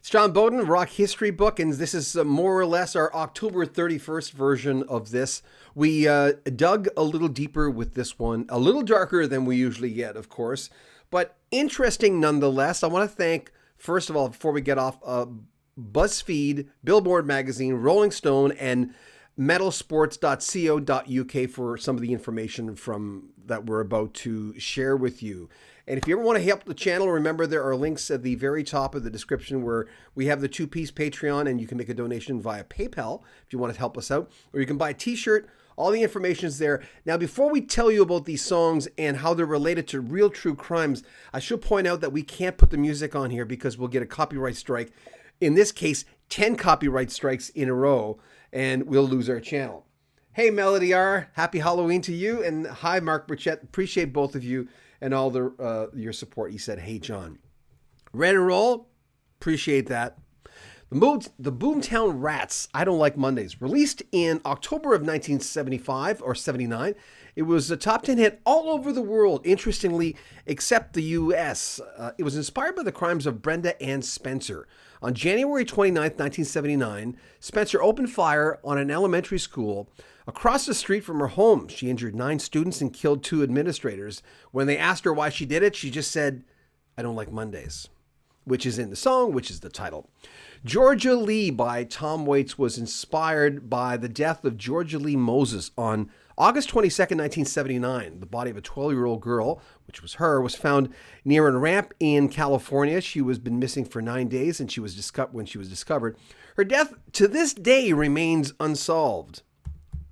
It's John Beaudin, Rock History Book, and this is more or less our October 31st version of this. We dug a little deeper with this one, a little darker than we usually get, of course, but interesting nonetheless. I want to thank, first of all, before we get off, BuzzFeed, Billboard Magazine, Rolling Stone, and metalsports.co.uk for some of the information from that we're about to share with you. And if you ever want to help the channel, remember there are links at the very top of the description where we have the two-piece Patreon, and you can make a donation via PayPal if you want to help us out, or you can buy a t-shirt. All the information is there. Now, before we tell you about these songs and how they're related to real true crimes, I should point out that we can't put the music on here because we'll get a copyright strike. In this case, 10 copyright strikes in a row, and we'll lose our channel. Hey, Melody R., happy Halloween to you. And hi, Mark Burchett. Appreciate both of you and all your support. He said, hey, John. Red and roll. Appreciate that. The Boomtown Rats, I Don't Like Mondays, released in October of 1975 or 79. It was a top 10 hit all over the world, interestingly, except the U.S. It was inspired by the crimes of Brenda Ann Spencer. On January 29th, 1979, Spencer opened fire on an elementary school across the street from her home. She injured 9 students and killed 2 administrators. When they asked her why she did it, she just said, I don't like Mondays, which is in the song, which is the title. Georgia Lee by Tom Waits was inspired by the death of Georgia Lee Moses on August 22nd, 1979. The body of a 12-year-old girl, which was her, was found near a ramp in California. She was been missing for 9 days, and when she was discovered. Her death to this day remains unsolved.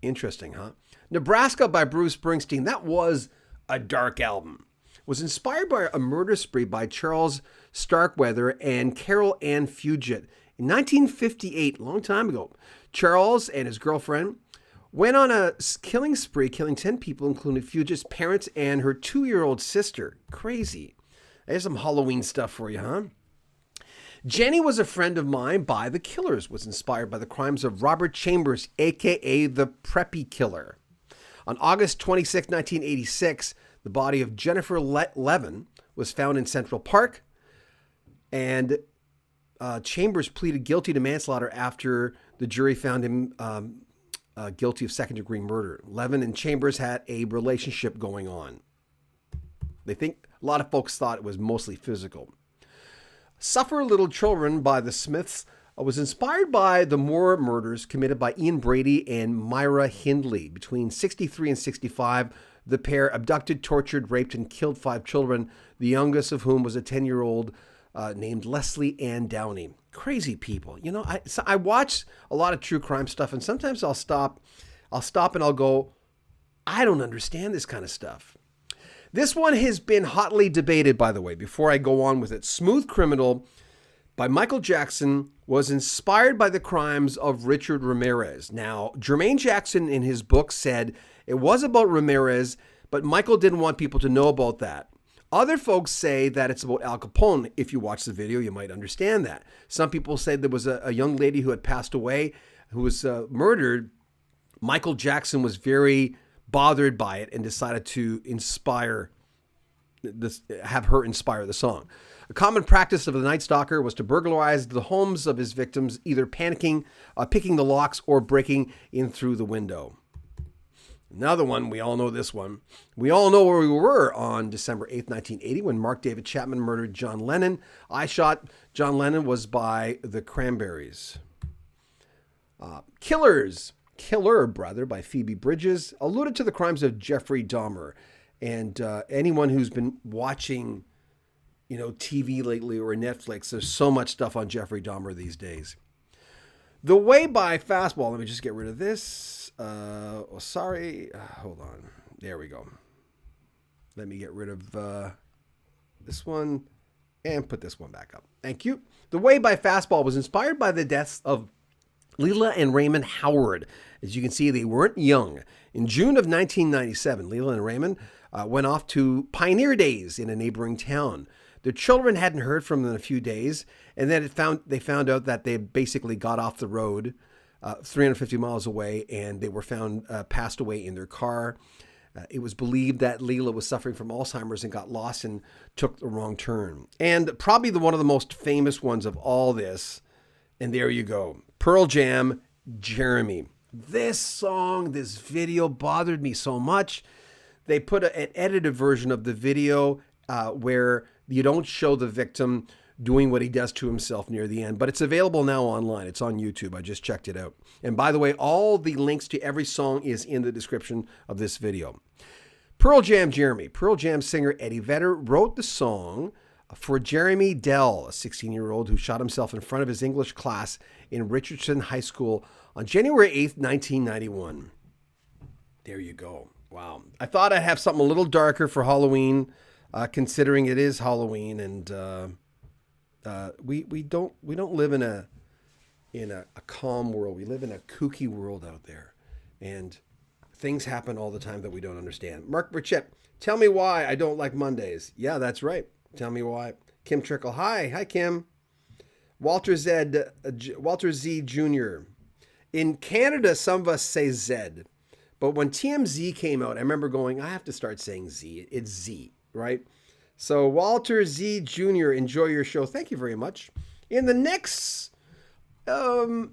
Interesting, huh? Nebraska by Bruce Springsteen. That was a dark album. Was inspired by a murder spree by Charles Starkweather and Carol Ann Fugit. In 1958, a long time ago, Charles and his girlfriend went on a killing spree, killing 10 people, including Fugit's parents and her 2-year-old sister. Crazy. There's some Halloween stuff for you, huh? Jenny Was a Friend of Mine by The Killers was inspired by the crimes of Robert Chambers, a.k.a. the Preppy Killer. On August 26, 1986, the body of Jennifer Levin was found in Central Park, and Chambers pleaded guilty to manslaughter after the jury found him guilty of second-degree murder. Levin and Chambers had a relationship going on. A lot of folks thought it was mostly physical. Suffer Little Children by the Smiths was inspired by the Moore murders committed by Ian Brady and Myra Hindley. Between 63 and 65, the pair abducted, tortured, raped, and killed 5 children, the youngest of whom was a 10-year-old named Leslie Ann Downey. Crazy people. You know, I watch a lot of true crime stuff, and sometimes I'll stop and I'll go, I don't understand this kind of stuff. This one has been hotly debated, by the way, before I go on with it. Smooth Criminal by Michael Jackson was inspired by the crimes of Richard Ramirez. Now, Jermaine Jackson in his book said it was about Ramirez, but Michael didn't want people to know about that. Other folks say that it's about Al Capone. If you watch the video, you might understand that. Some people say there was a young lady who had passed away who was murdered. Michael Jackson was very bothered by it and decided to have her inspire the song. A common practice of the Night Stalker was to burglarize the homes of his victims, either picking the locks or breaking in through the window. Another one, we all know this one. We all know where we were on December 8th, 1980, when Mark David Chapman murdered John Lennon. I Shot John Lennon was by the Cranberries. Killer Brother by Phoebe Bridges alluded to the crimes of Jeffrey Dahmer. And anyone who's been watching, TV lately or Netflix, there's so much stuff on Jeffrey Dahmer these days. The Way by Fastball. Let me just get rid of this. Hold on. There we go. Let me get rid of this one and put this one back up. Thank you. The Way by Fastball was inspired by the deaths of Leela and Raymond Howard. As you can see, they weren't young. In June of 1997, Leela and Raymond went off to Pioneer Days in a neighboring town. Their children hadn't heard from them in a few days, and then they found out that they had basically got off the road 350 miles away, and they were found passed away in their car. It was believed that Leela was suffering from Alzheimer's and got lost and took the wrong turn. And probably one of the most famous ones of all this, and there you go, Pearl Jam, Jeremy. This song, this video bothered me so much. They put an edited version of the video where you don't show the victim doing what he does to himself near the end, but it's available now online. It's on YouTube. I just checked it out. And by the way, all the links to every song is in the description of this video. Pearl Jam, Jeremy. Pearl Jam singer Eddie Vedder wrote the song for Jeremy Dell, a 16-year-old who shot himself in front of his English class in Richardson High School on January 8th, 1991. There you go. Wow. I thought I'd have something a little darker for Halloween, considering it is Halloween, and we don't live in a calm world. We live in a kooky world out there, and things happen all the time that we don't understand. Mark Burchett, tell me why I don't like Mondays. Yeah, that's right. Tell me why. Kim Trickle, hi Kim. Walter Z Jr. In Canada, some of us say Z, but when TMZ came out, I remember going, I have to start saying Z. It's Z, right? So Walter Z Jr., enjoy your show. Thank you very much. In the next 10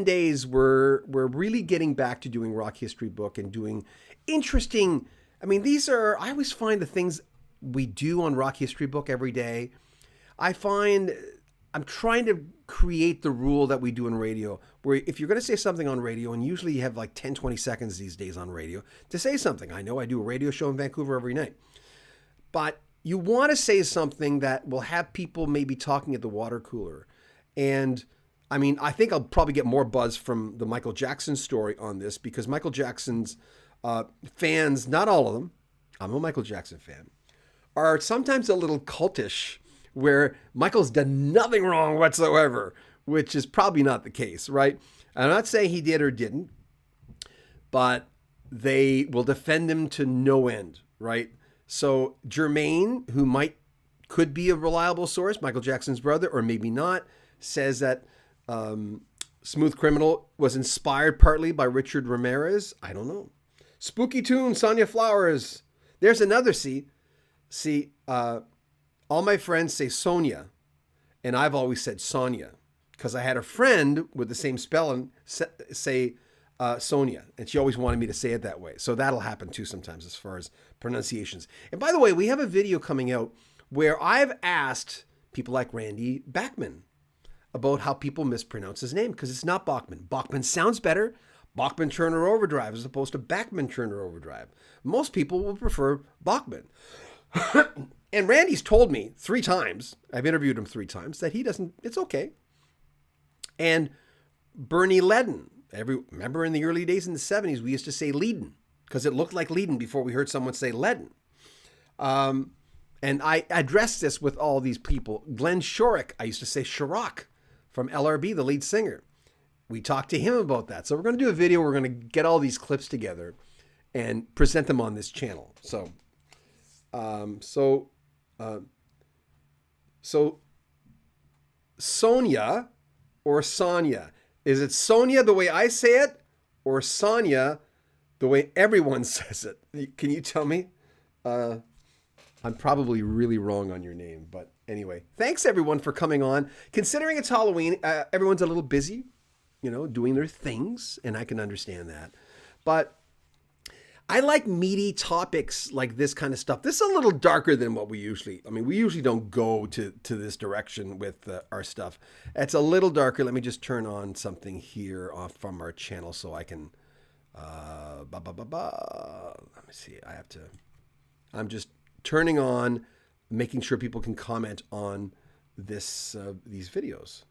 days, we're really getting back to doing Rock History Book and doing interesting. I mean, I always find the things we do on Rock History Book every day. I'm trying to create the rule that we do in radio, where if you're going to say something on radio, and usually you have like 10, 20 seconds these days on radio to say something. I know I do a radio show in Vancouver every night, but you want to say something that will have people maybe talking at the water cooler. And I mean, I think I'll probably get more buzz from the Michael Jackson story on this, because Michael Jackson's fans, not all of them, I'm a Michael Jackson fan, are sometimes a little cultish, where Michael's done nothing wrong whatsoever, which is probably not the case, right? I'm not saying he did or didn't, but they will defend him to no end, right? So Jermaine, who could be a reliable source, Michael Jackson's brother, or maybe not, says that Smooth Criminal was inspired partly by Richard Ramirez. I don't know. Spooky Tune, Sonia Flowers. There's another See, all my friends say Sonia, and I've always said Sonia, because I had a friend with the same spelling say Sonia, and she always wanted me to say it that way. So that'll happen too sometimes as far as pronunciations. And by the way, we have a video coming out where I've asked people like Randy Bachman about how people mispronounce his name, because it's not Bachman. Bachman sounds better. Bachman Turner Overdrive as opposed to Bachman Turner Overdrive. Most people will prefer Bachman. And Randy's told me 3 times, I've interviewed him 3 times, that he doesn't, it's okay. And Bernie Ledden, remember in the early days in the 70s, we used to say Leeden, because it looked like Leeden before we heard someone say Ledden. And I addressed this with all these people. Glenn Shorrock, I used to say Shorrock from LRB, the lead singer. We talked to him about that. So we're going to do a video. We're going to get all these clips together and present them on this channel. So Sonia or Sonia. Is it Sonia the way I say it, or Sonia the way everyone says it? Can you tell me? I'm probably really wrong on your name, but anyway, thanks everyone for coming on. Considering it's Halloween, everyone's a little busy, doing their things, and I can understand that. But I like meaty topics like this kind of stuff. This is a little darker than what we usually don't go to this direction with our stuff. It's a little darker. Let me just turn on something here off from our channel so I can, let me see. I'm just turning on, making sure people can comment on these videos.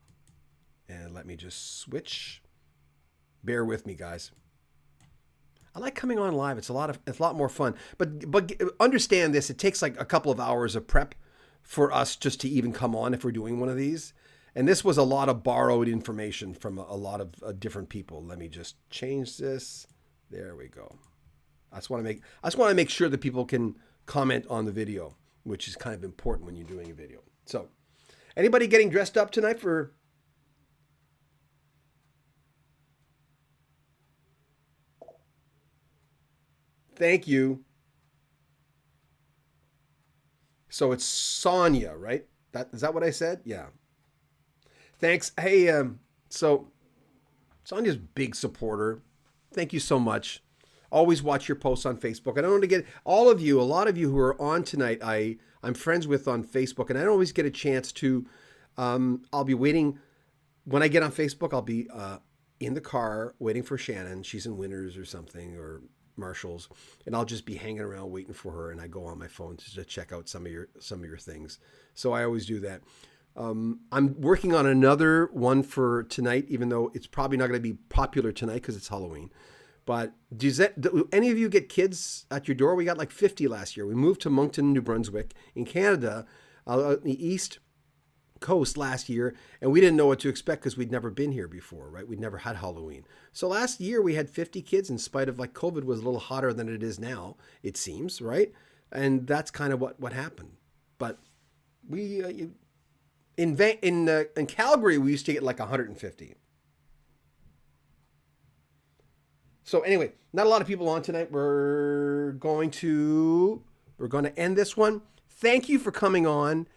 And let me just switch. Bear with me, guys. I like coming on live. It's a lot more fun. But understand this. It takes like a couple of hours of prep for us just to even come on if we're doing one of these. And this was a lot of borrowed information from a lot of different people. Let me just change this. There we go. I just want to make sure that people can comment on the video, which is kind of important when you're doing a video. So, anybody getting dressed up tonight for? Thank you. So it's Sonia, right? Is that what I said? Yeah. Thanks. Hey, so Sonia's a big supporter. Thank you so much. Always watch your posts on Facebook. I don't want to get all of you, a lot of you who are on tonight, I'm friends with on Facebook, and I don't always get a chance to. I'll be waiting when I get on Facebook. I'll be in the car waiting for Shannon. She's in Winners or something, or Marshalls, and I'll just be hanging around waiting for her. And I go on my phone to check out some of your things. So I always do that. I'm working on another one for tonight, even though it's probably not going to be popular tonight because it's Halloween. But do any of you get kids at your door? We got like 50 last year. We moved to Moncton, New Brunswick in Canada, out in the East Coast last year, and we didn't know what to expect because we'd never been here before, right? We'd never had Halloween. So last year we had 50 kids in spite of like COVID was a little hotter than it is now, it seems, right? And that's kind of what happened. But we in Calgary we used to get like 150. So anyway, not a lot of people on tonight. We're going to end this one. Thank you for coming on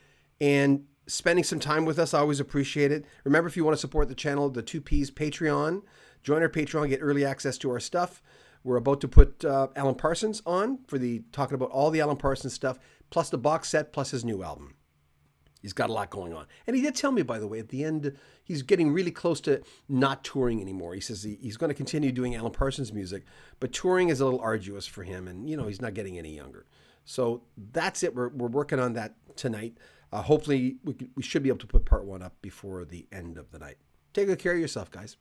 and spending some time with us. I always appreciate it. Remember, if you want to support the channel, the 2Ps Patreon, join our Patreon, get early access to our stuff. We're about to put Alan Parsons on for talking about all the Alan Parsons stuff, plus the box set, plus his new album. He's got a lot going on. And he did tell me, by the way, at the end, he's getting really close to not touring anymore. He says he's going to continue doing Alan Parsons music, but touring is a little arduous for him. And, he's not getting any younger. So that's it. We're working on that tonight. Hopefully, we should be able to put part 1 up before the end of the night. Take good care of yourself, guys.